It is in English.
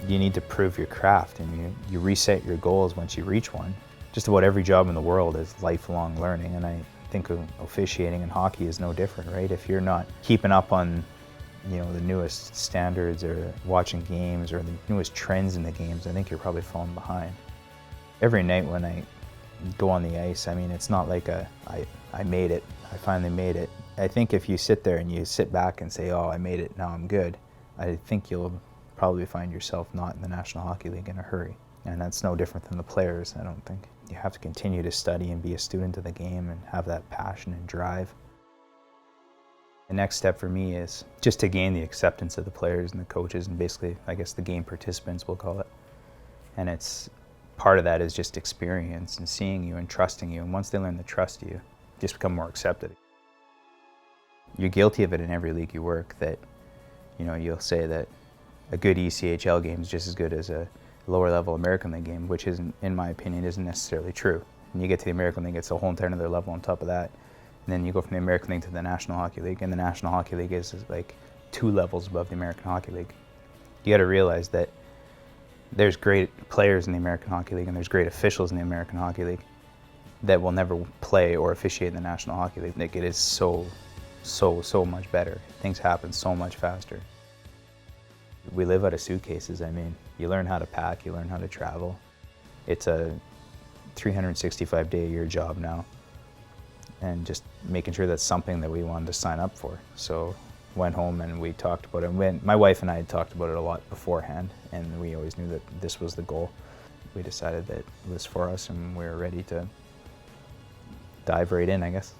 you need to prove your craft, and you reset your goals once you reach one. Just about every job in the world is lifelong learning, and I think officiating in hockey is no different, right? If you're not keeping up on the newest standards or watching games or the newest trends in the games, I think you're probably falling behind. Every night when I go on the ice, I mean, it's not like I made it, I finally made it. I think if you sit there and you sit back and say, oh, I made it, now I'm good, I think you'll probably find yourself not in the National Hockey League in a hurry. And that's no different than the players, I don't think. You have to continue to study and be a student of the game and have that passion and drive. The next step for me is just to gain the acceptance of the players and the coaches and basically, I guess, the game participants, we'll call it. And it's part of that is just experience and seeing you and trusting you. And once they learn to trust you, just become more accepted. You're guilty of it in every league you work, that you'll say that a good ECHL game is just as good as a lower level American League game, which isn't, in my opinion, isn't necessarily true. And you get to the American League, it's a whole entire other level on top of that. And then you go from the American League to the National Hockey League, and the National Hockey League is like 2 levels above the American Hockey League. You got to realize that there's great players in the American Hockey League and there's great officials in the American Hockey League that will never play or officiate in the National Hockey League. Like, it is so much better. Things happen so much faster. We live out of suitcases. I mean, you learn how to pack, you learn how to travel. It's a 365-day-a-year job now, and just making sure that's something that we wanted to sign up for. So went home and we talked about it. My wife and I had talked about it a lot beforehand, and we always knew that this was the goal. We decided that it was for us, and we were ready to dive right in, I guess.